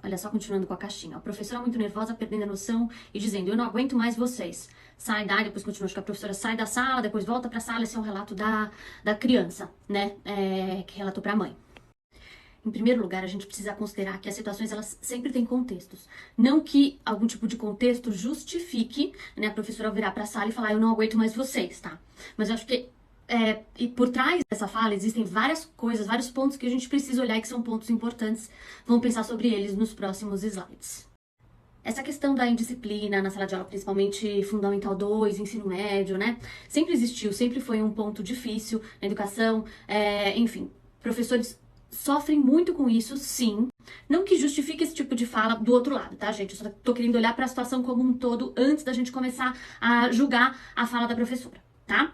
Olha só, continuando com a caixinha. A professora muito nervosa, perdendo a noção e dizendo, eu não aguento mais vocês. Sai daí, depois continua, acho que a professora sai da sala, depois volta pra sala, esse é um relato da criança, né, que relatou pra mãe. Em primeiro lugar, a gente precisa considerar que as situações, elas sempre têm contextos. Não que algum tipo de contexto justifique, né, a professora virar pra sala e falar, eu não aguento mais vocês, tá? Mas eu acho que e por trás dessa fala existem várias coisas, vários pontos que a gente precisa olhar e que são pontos importantes. Vamos pensar sobre eles nos próximos slides. Essa questão da indisciplina na sala de aula, principalmente Fundamental 2, ensino médio, né? Sempre existiu, sempre foi um ponto difícil na educação. Enfim, professores sofrem muito com isso, sim. Não que justifique esse tipo de fala do outro lado, tá, gente? Eu só tô querendo olhar para a situação como um todo antes da gente começar a julgar a fala da professora. Tá?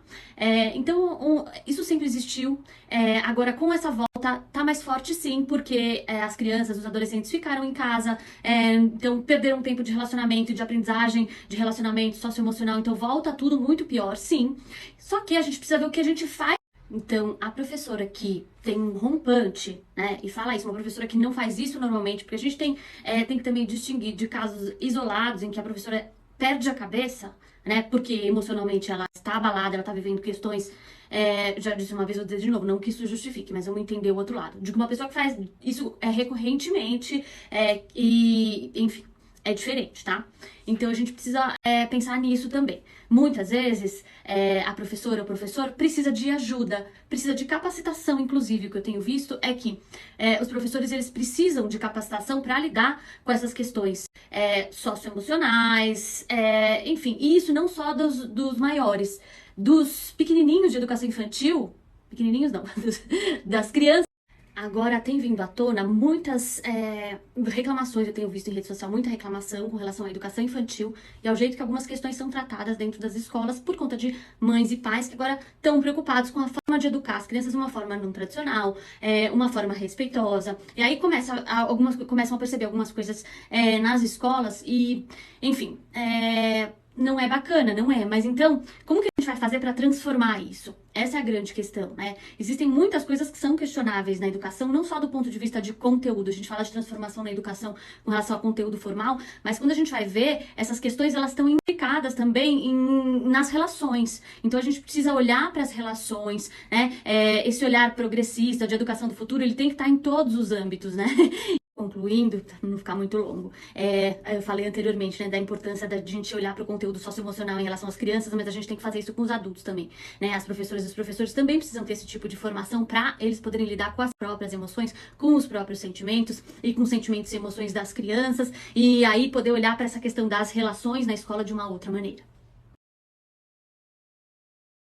Então, isso sempre existiu. Agora, com essa volta, tá mais forte sim, porque as crianças, os adolescentes ficaram em casa, então perderam tempo de relacionamento, de aprendizagem, de relacionamento socioemocional, então volta tudo muito pior, sim. Só que a gente precisa ver o que a gente faz. Então, a professora que tem um rompante, né, e fala isso, uma professora que não faz isso normalmente, porque a gente tem que também distinguir de casos isolados em que a professora perde a cabeça, né, porque emocionalmente ela está abalada, ela está vivendo questões, já disse uma vez, vou dizer de novo, não que isso justifique, mas vamos entender o outro lado. Digo, uma pessoa que faz isso recorrentemente, e, enfim, é diferente, tá? Então a gente precisa pensar nisso também. Muitas vezes a professora ou o professor precisa de ajuda, precisa de capacitação, inclusive. O que eu tenho visto é que os professores eles precisam de capacitação para lidar com essas questões socioemocionais, enfim, e isso não só dos maiores, dos pequenininhos de educação infantil, pequenininhos não, das crianças. Agora tem vindo à tona muitas reclamações, eu tenho visto em rede social muita reclamação com relação à educação infantil e ao jeito que algumas questões são tratadas dentro das escolas por conta de mães e pais que agora estão preocupados com a forma de educar as crianças de uma forma não tradicional, uma forma respeitosa. E aí algumas começam a perceber algumas coisas nas escolas e, enfim, não é bacana, não é? Mas então, como que a gente vai fazer para transformar isso? Essa é a grande questão, né? Existem muitas coisas que são questionáveis na educação, não só do ponto de vista de conteúdo. A gente fala de transformação na educação com relação ao conteúdo formal, mas quando a gente vai ver, essas questões elas estão implicadas também nas relações. Então a gente precisa olhar para as relações, né? Esse olhar progressista de educação do futuro, ele tem que estar em todos os âmbitos, né? Concluindo, para não ficar muito longo, eu falei anteriormente, né, da importância da gente olhar para o conteúdo socioemocional em relação às crianças, mas a gente tem que fazer isso com os adultos também, né? As professoras e os professores também precisam ter esse tipo de formação para eles poderem lidar com as próprias emoções, com os próprios sentimentos e com os sentimentos e emoções das crianças, e aí poder olhar para essa questão das relações na escola de uma outra maneira.